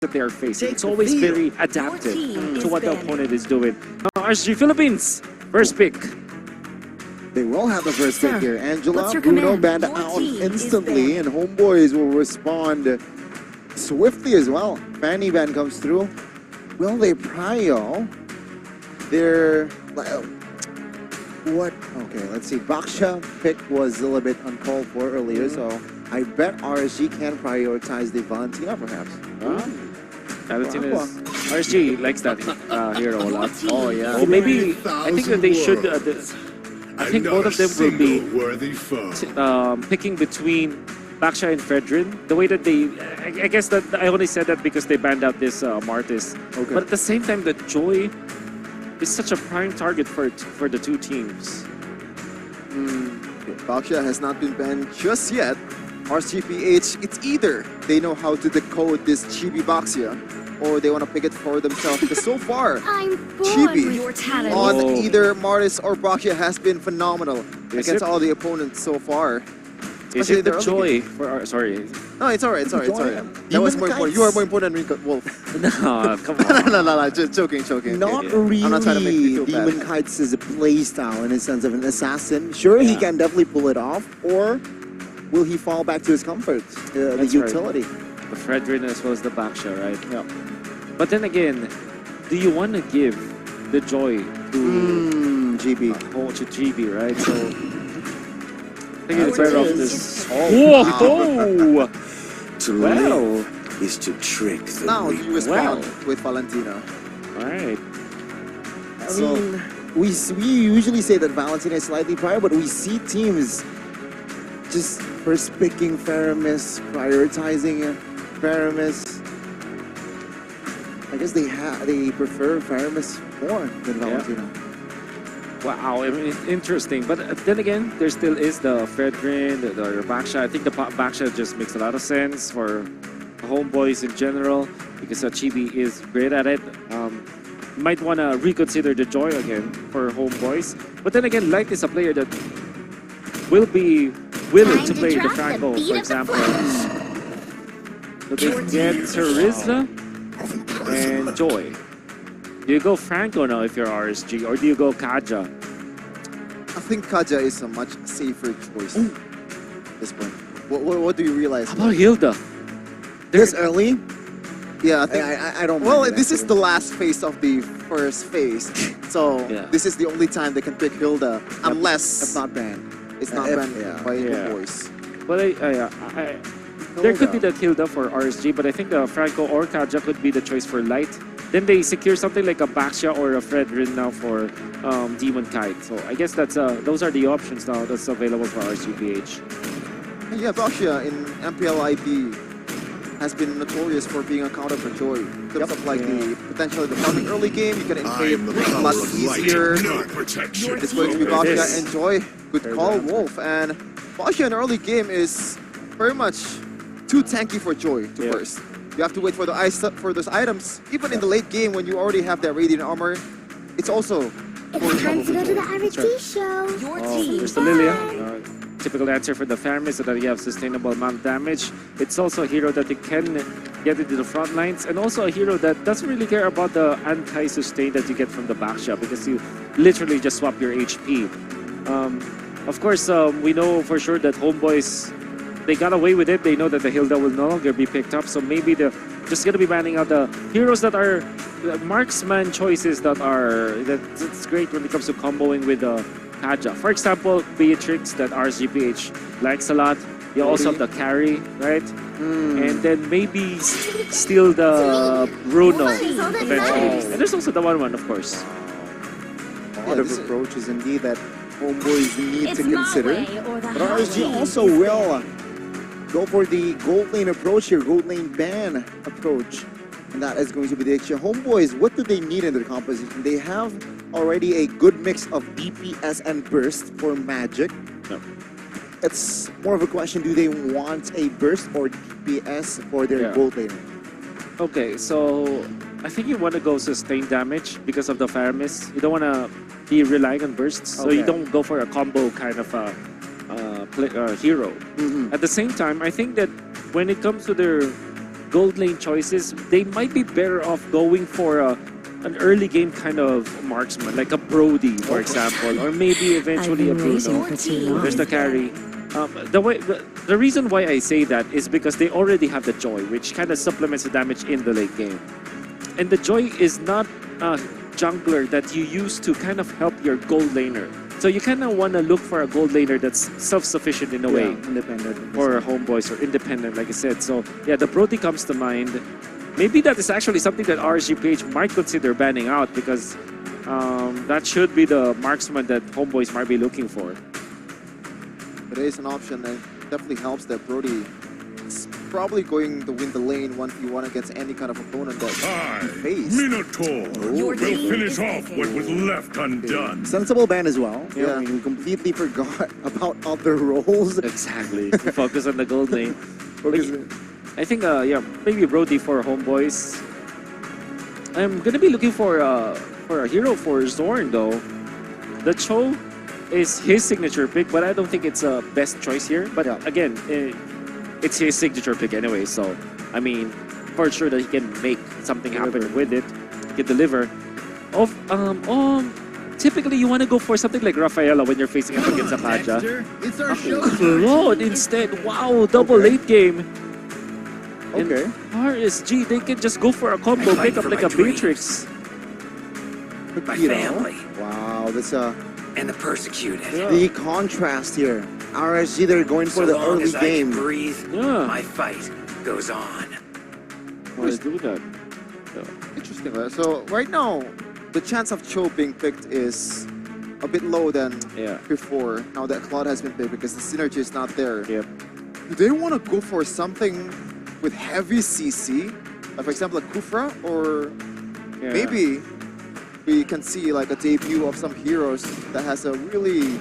that they are facing. It's always very adaptive to what the opponent is doing. RSG Philippines, first pick. They will have the first pick here. Angela, your Bruno command? banned out instantly, and Homeboys will respond swiftly as well. Fanny ban comes through. Will they prio? They're... What? Okay, let's see. Baksha pick was a little bit uncalled for earlier, so I bet RSG can prioritize the Valentina perhaps. Valentina RSG likes that hero a lot. Oh yeah. Or maybe I think that they should. I think both of them will be picking between Baksha and Fredrin. The way that they, I guess that I only said that because they banned out this Martis. Okay. But at the same time, the Joy is such a prime target for the two teams. Baksha has not been banned just yet. RSG PH, it's either they know how to decode this Chibi Baksha or they want to pick it for themselves. Because so far, Chibi on either Martis or Baksha has been phenomenal against all the opponents so far. Is it the Joy for sorry? No, it's alright, it's alright, it's alright. That was more important. You are more important than Wolf. No, come on. no, just joking. Not really. I'm not trying to make you feel bad. Demon Kites is a playstyle in the sense of an assassin. Sure, he can definitely pull it off, or will he fall back to his comfort, the utility? Right. The Fredrin as well as the Baksha, right? Yeah. But then again, do you want to give the Joy to GB? To GB, right? So I think it's better off this. Whoa! To live is to trick the Now weak. you respond with Valentina. All right. I mean, we usually say that Valentina is slightly prior, but we see teams just first picking Faramis, prioritizing Faramis. I guess they prefer Faramis more than Valentina. Wow, I mean, it's interesting. But then again, there still is the Fredrin, the Baksha. I think the Baksha just makes a lot of sense for Homeboys in general because Chibi is great at it. Might want to reconsider the Joy again for Homeboys. But then again, Light is a player that will be willing to play the Franco, for example. So they get Teresa and Joy. Do you go Franco now if you're RSG, or do you go Kaja? I think Kaja is a much safer choice at this point. What do you realize? How about Hilda? This early? Yeah, I think. I don't. Well, mind this is the last phase of the first phase, so this is the only time they can pick Hilda, unless it's not banned. It's not banned by the boys. But there could be that Hilda for RSG, but I think Franco or Kaja could be the choice for Light. Then they secure something like a Baksha or a Fredrin now for Demon Kite. So I guess that's those are the options now that's available for RSG PH. Yeah, Baksha in MPLI has been notorious for being a counter for Joy. In terms of like the potentially the farming early game, you can invade a lot easier. It's going to be Baksha and Joy. Good call, Wolf. And Baksha in early game is very much too tanky for Joy to burst. You have to wait for those items. Even in the late game, when you already have that radiant armor, it's also. It's time to go to the RSG show. Your team. There's the Lilia. Typical answer for the Faramis so that you have sustainable amount of damage. It's also a hero that you can get into the front lines, and also a hero that doesn't really care about the anti-sustain that you get from the Baksha because you literally just swap your HP. Of course, we know for sure that Homeboys, they got away with it. They know that the Hilda will no longer be picked up, so maybe they're just going to be banning out the heroes that are marksman choices that's great when it comes to comboing with Kaja. For example, Beatrix that RSG PH likes a lot. You also have the carry, right? And then maybe steal the Bruno eventually. And there's also the 1-1, of course. A lot of approaches indeed that Homeboys need to consider. But RSG also will go for the gold lane approach here, gold lane ban approach. And that is going to be the extra. Homeboys, what do they need in their composition? They have already a good mix of DPS and burst for Magic. No. It's more of a question, do they want a burst or DPS for their gold lane? Okay, so I think you want to go sustain damage because of the Faramis. You don't want to be relying on bursts, so you don't go for a combo kind of hero. At the same time, I think that when it comes to their gold lane choices, they might be better off going for an early game kind of marksman, like a Brody, for example, or maybe eventually a Bruno. There's the carry. The reason why I say that is because they already have the Joy, which kind of supplements the damage in the late game. And the Joy is not a jungler that you use to kind of help your gold laner. So you kind of want to look for a gold laner that's self-sufficient in a way. Independent. Or homeboys or independent, like I said. So yeah, the Brody comes to mind. Maybe that is actually something that RSG PH might consider banning out, because that should be the marksman that homeboys might be looking for. It is an option that definitely helps that Brody is probably going to win the lane once you want against any kind of opponent that I, you face. Minotaur, will finish off what was left undone. Sensible ban as well. Yeah. I mean, we completely forgot about other roles. Exactly. Focus on the gold lane. Focus- I think, yeah, maybe Brody for homeboys. I'm gonna be looking for a hero for Zorn though. The Cho is his signature pick, but I don't think it's a best choice here. But again, it's his signature pick anyway, so I mean, for sure that he can make something happen with it. He can deliver. Typically you want to go for something like Rafaela when you're facing up against a Paja. It's our show. Claude instead. Wow, double late game. Okay. And RSG, they can just go for a combo, pick up like a Matrix. My You know. family Wow, that's and the persecuted. the contrast here. RSG, they're going for So the long early as I can game. breathe, Yeah. my fight goes on. Let's do that. Interesting, right? So right now, the chance of Cho being picked is a bit low than Yeah. before. Now that Claude has been picked, because the synergy is not there. Yep. Do they want to go for something with heavy CC? Like for example, a Kufra, or Yeah. maybe we can see like a debut of some heroes that has a really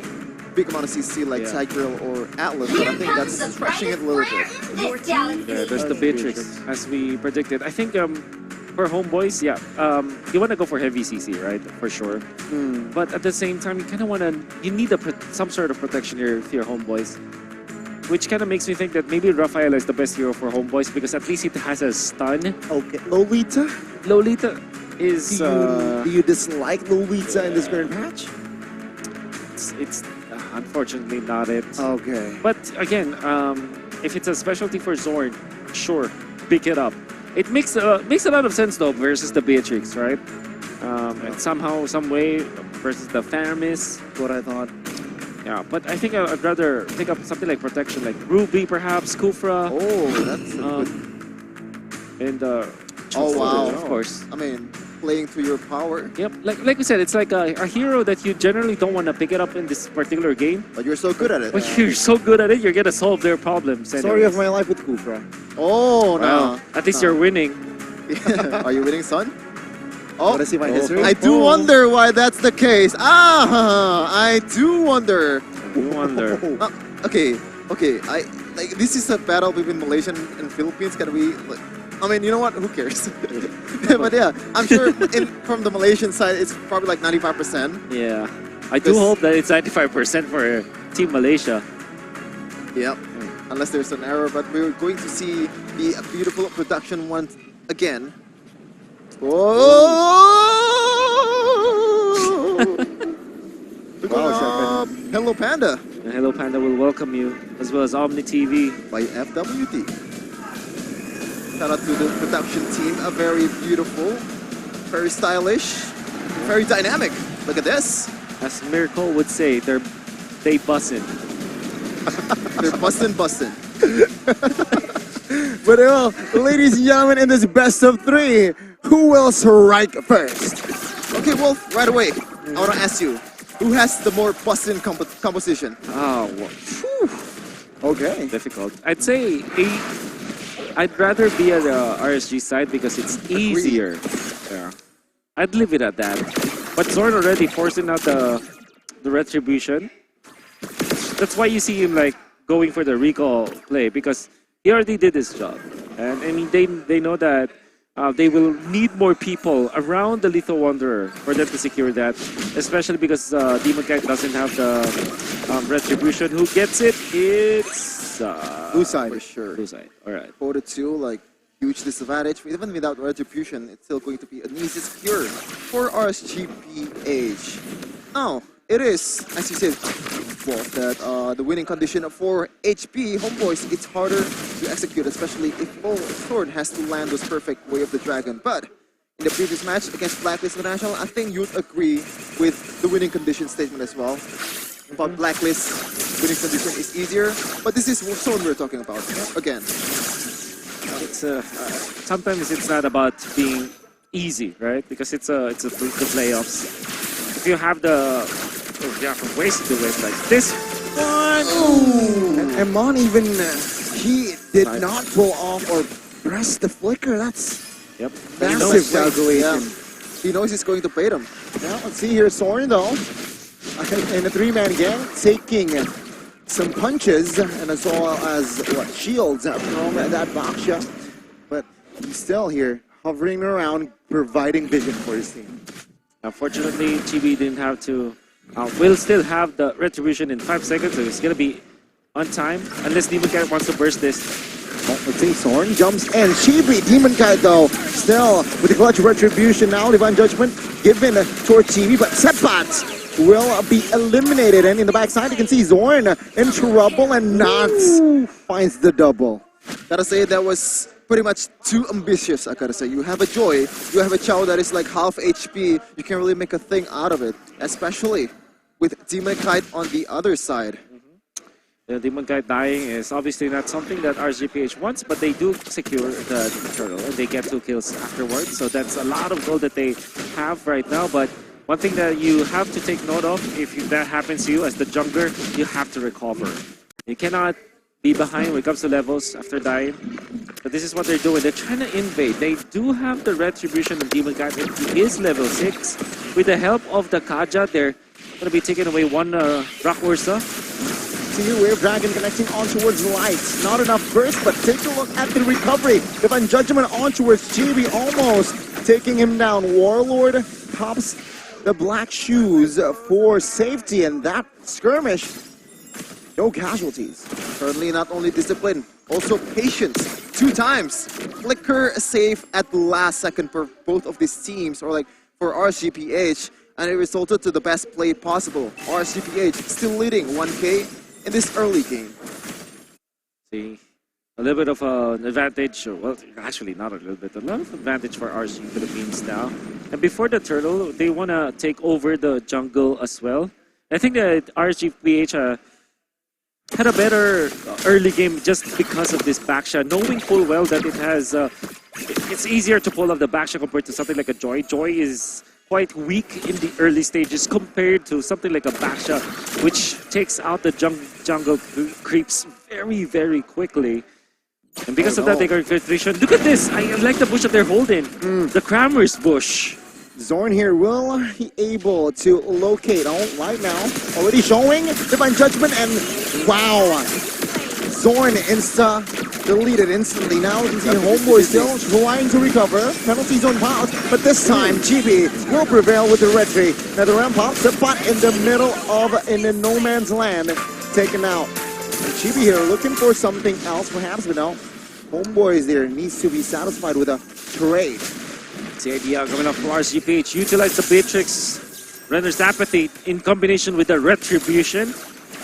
big amount of CC, like Yeah. Tigreal or Atlas, but I think that's stretching it a little bit. Yeah, there's the Beatrix, as we predicted. I think for homeboys, yeah, you want to go for heavy CC, right? For sure. But at the same time, you kind of want to, you need some sort of protection here for your homeboys. Which kind of makes me think that maybe Rafaela is the best hero for homeboys, because at least it has a stun. Okay, Lolita? Lolita is... Do you dislike Lolita in this current patch? it's unfortunately not it. Okay. But again, if it's a specialty for Zorn, sure, pick it up. It makes a lot of sense though versus the Beatrix, right? And somehow, some way versus the Faramis. What I thought. Yeah, but I think I'd rather pick up something like protection, like Ruby perhaps, Kufra, Oh, that's a good. and Oh wow! of course. I mean, playing to your power, Yep, like we said, it's like a hero that you generally don't want to pick it up in this particular game, but you're so good at it. but you're so good at it, you're gonna solve their problems. Story of anyways. my life with Kufra. Oh Wow. no! At least you're winning. Are you winning, son? Oh, Wanna see my history? I do wonder why that's the case. I do wonder. No wonder. Okay. Like this is a battle between Malaysian and Philippines. Can we? Like, I mean, you know what? Who cares? But yeah, I'm sure from the Malaysian side, it's probably like 95%. Yeah, I do This- hope that it's 95% for Team Malaysia. Yep. Unless there's an error, but we're going to see the beautiful production once again. Oh! Wow, Hello Panda And Hello Panda will welcome you, as well as Omni TV. by FWD. Shout out to the production team. A very beautiful, very stylish, very dynamic. Look at this. As Miracle would say, they bussin'. They're bustin'. But well, ladies and gentlemen, in this best of 3, who will strike first? Okay, Wolf, right away. I want to ask you, who has the more bustin' composition? Oh, well, Okay. difficult. I'd say I'd rather be at the RSG side because it's easier. Yeah, I'd leave it at that. But Zorn already forcing out the retribution. That's why you see him like going for the recall play, because he already did his job. And I mean, they know that they will need more people around the Lethal Wanderer for them to secure that, especially because Demon Kite doesn't have the retribution. Who gets it? It's Blue side. For sure. Blue side. All right. 4-2, like huge disadvantage. Even without retribution, it's still going to be an easy secure for RSG PH. Now, it is, as you said, well, that the winning condition for HP Homeboys, it's harder to execute, especially if Sword has to land this perfect Way of the Dragon. But in the previous match against Blacklist International, I think you'd agree with the winning condition statement as well. But Blacklist winning condition is easier, but this is Sword we're talking about again. It's sometimes it's not about being easy, right? Because it's the playoffs. If you have the ways to do it, like this one. And Amon even he did not pull off or press the flicker. That's massive calculation. He knows he's going to bait him. Now let's see here, Soren though, in a three-man gang, taking some punches and as well as shields from that Baksha, but he's still here hovering around, providing vision for his team. Unfortunately, GB didn't have to. Will still have the retribution in 5 seconds, so it's gonna be on time unless Demon Kite wants to burst this. Let's see, Soren jumps and Chibi, Demon Kite though, still with the clutch retribution now, Divine Judgment given towards Chibi, but Setbats will be eliminated, and in the backside you can see Zorn in trouble and Nats finds the double. Gotta say that was pretty much too ambitious, I gotta say. You have a Joy, you have a Chao that is like half HP, you can't really make a thing out of it, especially with Demon Kite on the other side. The Demon Kite dying is obviously not something that RSGPH wants, but they do secure the turtle and they get 2 kills afterwards, so that's a lot of gold that they have right now. But one thing that you have to take note of, if that happens to you as the jungler, you have to recover. You cannot be behind when it comes to levels after dying. But this is what they're doing. They're trying to invade. They do have the retribution of Demon Kite. He is level 6. With the help of the Kaja, they're going to be taking away one Rakwarsa. See here, Wave Dragon connecting on towards Light. Not enough burst, but take a look at the recovery. Divine Judgment on towards GB, almost taking him down. Warlord pops the black shoes for safety, and that skirmish, no casualties. Currently not only discipline, also patience. 2 times. Flicker save at the last second for both of these teams, or like for RSGPH, and it resulted to the best play possible. RSGPH still leading 1K in this early game. See, a little bit of an advantage, or, well, actually not a little bit, a lot of advantage for RSG Philippines now. And before the turtle, they want to take over the jungle as well. I think that RSG PH had a better early game just because of this backshot, knowing full well that it has, it's easier to pull off the backshot compared to something like a Joy. Joy is quite weak in the early stages compared to something like a backshot, which takes out the jungle creeps very, very quickly. And because of that, they got filtration. Look at this! I like the bush that they're holding. The Kramer's bush. Zorn here, will he able to locate? Oh, right now, already showing Divine Judgment, and wow! Zorn deleted instantly. Now we can see Homeboy still trying to recover. Penalty zone pops, but this time GB will prevail with the retry. Now the ramp pops, the spot in the middle of in the no man's land, taken out. And GB here looking for something else perhaps, but no. Homeboy is there, needs to be satisfied with a trade. It's the idea coming up from RSGPH. Utilize the Beatrix, renders apathy in combination with the retribution,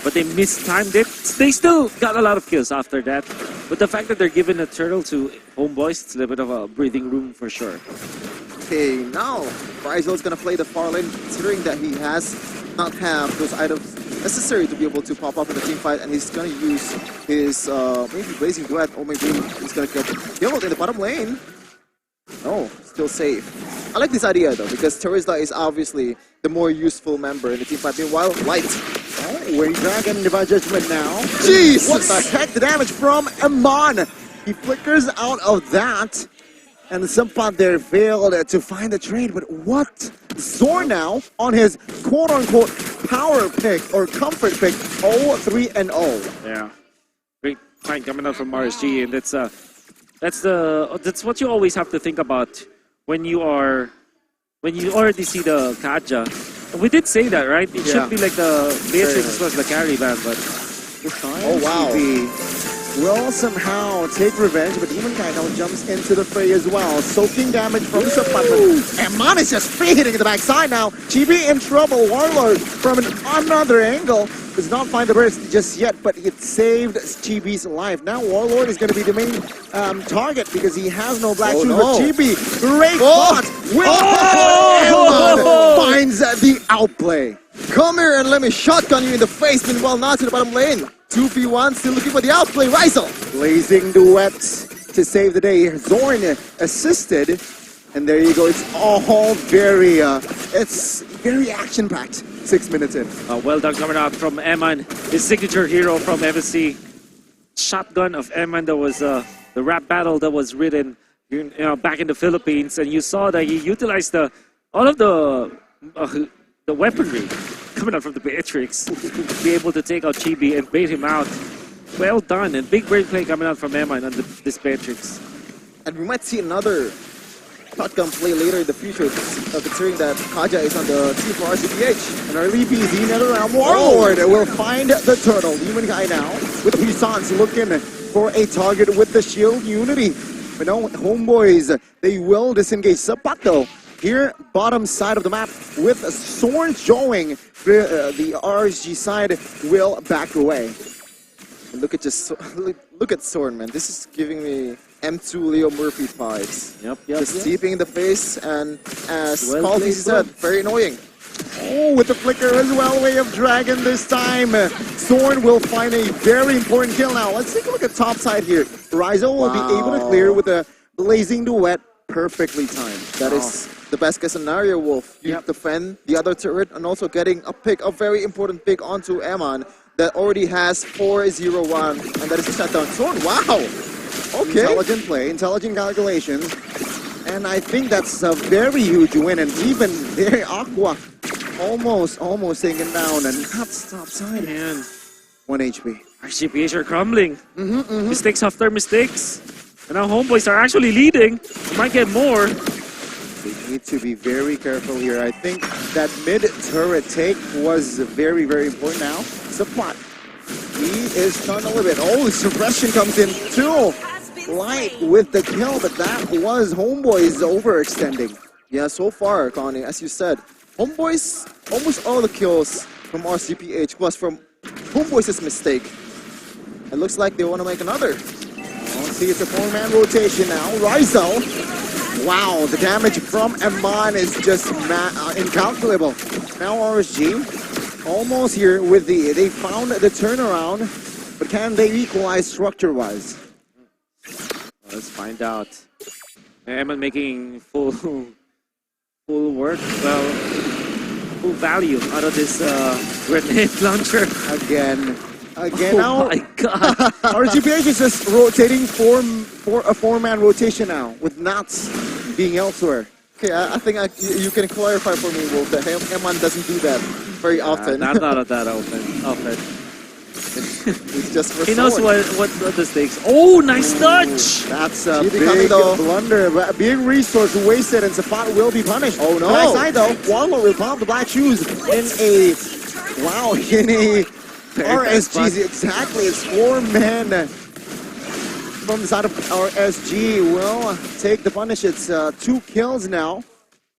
but they mistimed it. They still got a lot of kills after that, but the fact that they're giving a turtle to Homeboys, it's a little bit of a breathing room for sure. Okay, now Frizel's gonna play the far lane, considering that he has not have those items necessary to be able to pop up in the team fight, and he's gonna use his maybe Blazing Duet, or maybe he's gonna get killed in the bottom lane. No, still safe. I like this idea though, because Terizla is obviously the more useful member in the team fight. Meanwhile, Light. Oh, Wave Dragon, Divine Judgment now. Jesus! What the heck? The damage from Amon. He flickers out of that. And the Simpot there failed to find the trade. But what? Zorn now on his quote-unquote power pick or comfort pick. 0-3-0. Yeah. Great fight coming out from RSG, and that's what you always have to think about when you already see the Kaja. We did say that, right? It should be like the Beatrix as well as the carry band, but Oh wow. will somehow take revenge, but Demon Kai now jumps into the fray as well. Soaking damage from Sapat. And Man is just free hitting the backside now. Chibi in trouble. Warlord from another angle does not find the burst just yet, but it saved Chibi's life. Now Warlord is going to be the main target because he has no black shoes. But Chibi, great spot. Finds the outplay. Come here and let me shotgun you in the face. Meanwhile, not to the bottom lane. 2v1, still looking for the outplay. Rizal. Blazing duets to save the day. Zorn assisted. And there you go. It's all very, it's very action-packed. 6 minutes in. Well done coming out from Eman, his signature hero from MSC. Shotgun of Eman, that was the rap battle that was written back in the Philippines. And you saw that he utilized all of the weaponry coming out from the Beatrix to be able to take out Chibi and bait him out. Well done, and big break play coming out from Eman on this Beatrix. And we might see another shotgun play later in the future, considering that Kaja is on the team for RSG PH. An early PZ, another round. Warlord will find the turtle. Demon Guy now with the Puissance looking for a target with the shield Unity. But no, Homeboys, they will disengage. Zapato here, bottom side of the map with Zorn showing. The RSG side will back away. And look at Zorn, man. This is giving me M2 Leo Murphy vibes. Yep. Just deeping in the face, and as Caldy said, very annoying. Oh, with the flicker as well, Way of Dragon this time. Zorn will find a very important kill now. Let's take a look at top side here. Rizal will be able to clear with a blazing duet, perfectly timed. That is the best case scenario, Wolf. You defend the other turret and also getting a pick, a very important pick onto Eman that already has 4-0-1, and that is a shutdown. Zorn, wow! Okay. Intelligent play, intelligent calculations. And I think that's a very huge win. And even there, Aqua almost taken down. And that's top side. Man, 1 HP. RSG PH are crumbling. Mistakes after mistakes. And now Homeboys are actually leading. They might get more. They need to be very careful here. I think that mid-turret take was very, very important now. Support. He is stunned a little bit. Oh, suppression comes in too. Light with the kill, but that was Homeboys overextending. Yeah, so far, Connie, as you said, Homeboys, almost all the kills from RSG PH was from Homeboys' mistake. It looks like they want to make another. Let's see, it's a 4-man rotation now. Rizal. Wow, the damage from Eman is just incalculable. Now RSG almost here with they found the turnaround, but can they equalize structure-wise? Let's find out. Eman making full work, well, full value out of this grenade launcher. Again. Oh Now, my god. RSG PH is just rotating for a 4-man rotation now, with Nats being elsewhere. Okay, I think you can clarify for me, Wolf, that Eman doesn't do that very often. Not that often. It's just for he knows what the stakes. Oh, nice touch! That's a big blunder. A big resource wasted, and Safat will be punished. Oh no! Backside though, Warlord will pop the black shoes in a RSG. Exactly, it's 4-man from the side of RSG will take the punish. It's 2 kills now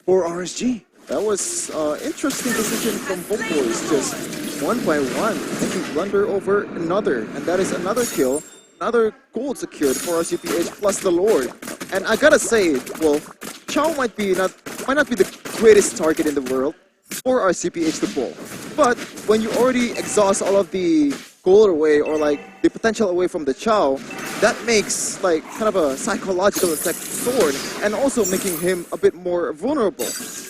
for RSG. That was interesting decision from Homeboys, just 1 by 1, making blunder over another, and that is another kill, another gold secured for RSG PH plus the Lord. And I gotta say, well, Chao might not be the greatest target in the world for RSG PH to pull, but when you already exhaust all of the gold away or like the potential away from the Chao, that makes like kind of a psychological effect to Sword, and also making him a bit more vulnerable.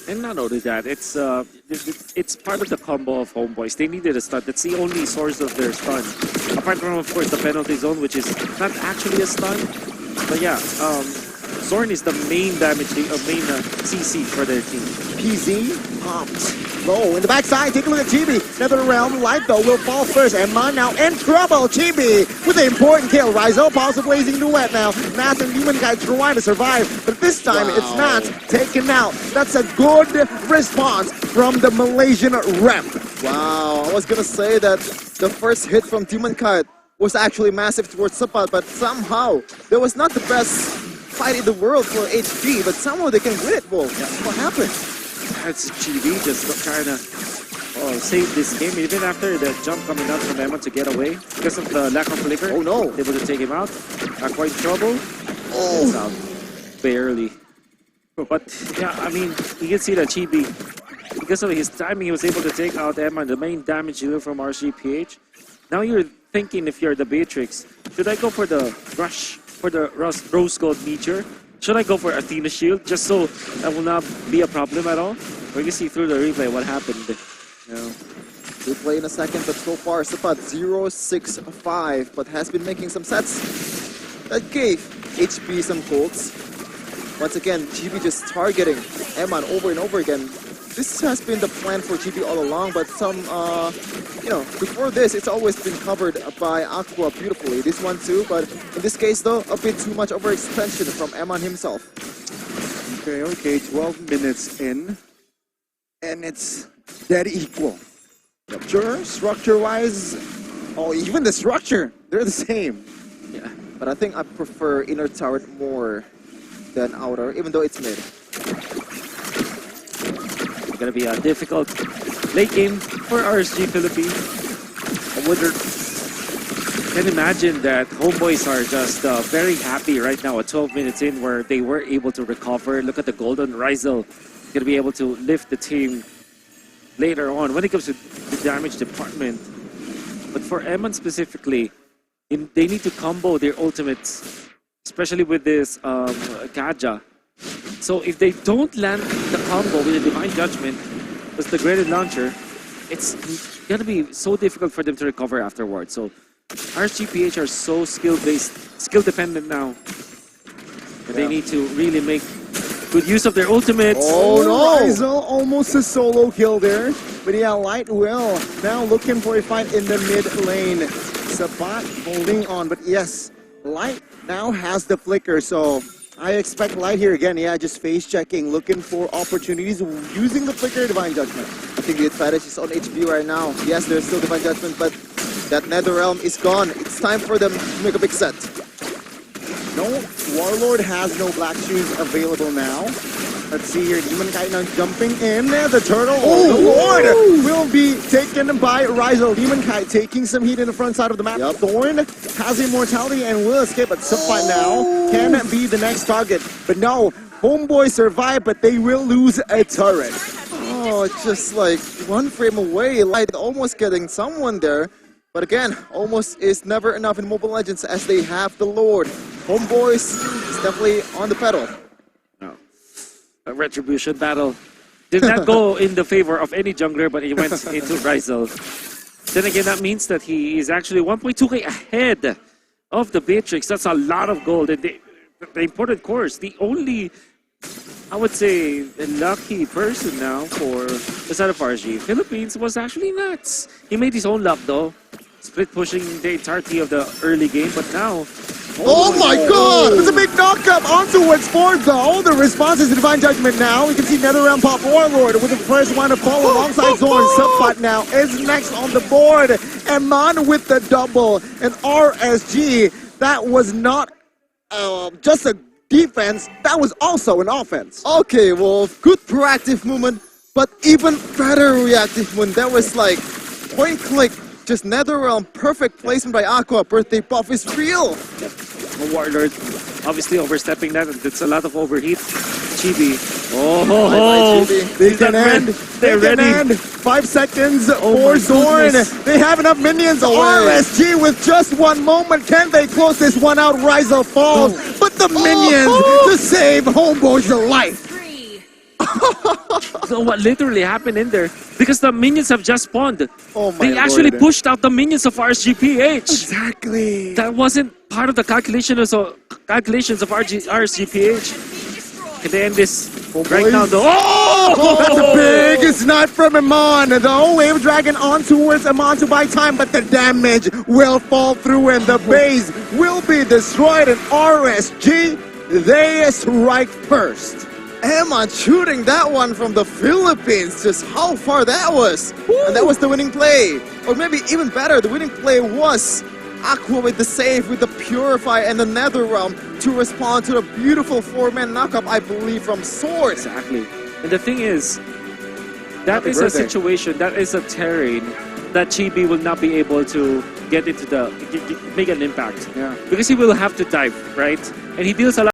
And not only that, it's part of the combo of Homeboys. They needed a stun. That's the only source of their stun. Apart from, of course, the penalty zone, which is not actually a stun. But yeah, Zorn is the main damage, main CC for their team. PZ popped low in the backside. Take a look at Chibi. Another realm. Light though will fall first. And Man now in trouble. Chibi with an important kill. Rizal pops a blazing duet now. Nats and Demon Guy trying to survive, but this time it's not taken out. That's a good response from the Malaysian rep. Wow, I was gonna say that the first hit from Demon Kite was actually massive towards Sapat, but somehow there was not the best fight in the world for HB, but somehow they can win it, Wolf. What happened? That's GB just trying to save this game, even after the jump coming out from Emma to get away because of the lack of flicker. Oh no! Able to take him out. Quite in trouble. Oh! It's out. Barely. But yeah, I mean, you can see that GB, because of his timing, he was able to take out Emma, the main damage dealer from RSG PH. Now you're thinking, if you're the Beatrix, should I go for the rush, for the Rose Gold Meteor? Should I go for Athena Shield, just so that will not be a problem at all? We can see through the replay what happened. We'll play in a second, but so far Sapat 0-6-5, but has been making some sets that gave HB some goals. Once again, GB just targeting Eman over and over again. This has been the plan for GB all along, but before this, it's always been covered by Aqua beautifully. This one too, but in this case though, a bit too much overextension from Eman himself. Okay, 12 minutes in, and it's dead equal. Sure, structure-wise, even the structure, they're the same. Yeah, but I think I prefer inner turret more than outer, even though it's mid. It's gonna be a difficult late game for RSG Philippines. I can imagine that Homeboys are just very happy right now at 12 minutes in, where they were able to recover. Look at the Golden Rizel. Gonna be able to lift the team later on when it comes to the damage department. But for Eman specifically, they need to combo their ultimates, especially with this Kaja. So if they don't land the combo with the Divine Judgment, with the graded launcher, it's gonna be so difficult for them to recover afterwards. So RSG PH are so skill-based, skill-dependent now. And they need to really make good use of their ultimates. Oh no! Rizel almost a solo kill there. But yeah, Light will now looking for a fight in the mid lane. Sabat holding on, but yes, Light now has the flicker, so I expect Light here again. Yeah, just face checking, looking for opportunities, using the flicker Divine Judgment. I think the advantage is on HB right now. Yes, there's still Divine Judgment, but that NetherRealm is gone. It's time for them to make a big set. No, Warlord has no black shoes available now. Let's see here, Demon Kite now jumping in. The turtle, the Lord, will be taken by Rizel. Demon Kite taking some heat in the front side of the map. Yep. Thorn has immortality and will escape, but Subfight now can be the next target. But no, Homeboys survive, but they will lose a turret. Oh, just like one frame away, Light almost getting someone there. But again, almost is never enough in Mobile Legends as they have the Lord. Homeboys is definitely on the pedal. No. A retribution battle did not go in the favor of any jungler, but he went into Rizel. Then again, that means that he is actually 1.2k ahead of the Beatrix. That's a lot of gold. And the important course, the only, I would say, lucky person now for the side of RSG Philippines was actually Nats. He made his own luck though, split pushing the entirety of the early game, but now... Oh my god! It's a big knockup onto what's forward though. The response is Divine Judgment now. We can see NetherRealm pop Warlord with the first one to fall alongside Zorn. Subfight now is next on the board. Eman with the double. And RSG, that was not just a defense, that was also an offense. Okay, Wolf, good proactive movement, but even better reactive movement. That was like point click, just NetherRealm, perfect placement by Aqua. Birthday buff is real. Warlord obviously overstepping that, and it's a lot of overheat. Chibi. They can end. They're ready. 5 seconds for Zorn. They have enough minions. RSG with just one moment. Can they close this one out? Rizel falls. But the minions to save Homeboy's life. So what literally happened in there? Because the minions have just spawned. Oh my They actually Lord. pushed out the minions of RSG PH. Exactly. That wasn't part of the calculations of RSG PH. Can they end this right now though? Oh, that's a big snipe from Eman. The Wave Dragon on towards Eman to buy time, but the damage will fall through and the base will be destroyed. And RSG, they strike first. Eman shooting that one from the Philippines, just how far that was. And that was the winning play. Or maybe even better, the winning play was Aqua with the save, with the Purify and the Nether Realm to respond to the beautiful 4-man knockup, I believe, from Sword. Exactly. And the thing is, that is a situation, that is a terrain that Chibi will not be able to get into make an impact. Yeah. Because he will have to dive, right? And he deals a lot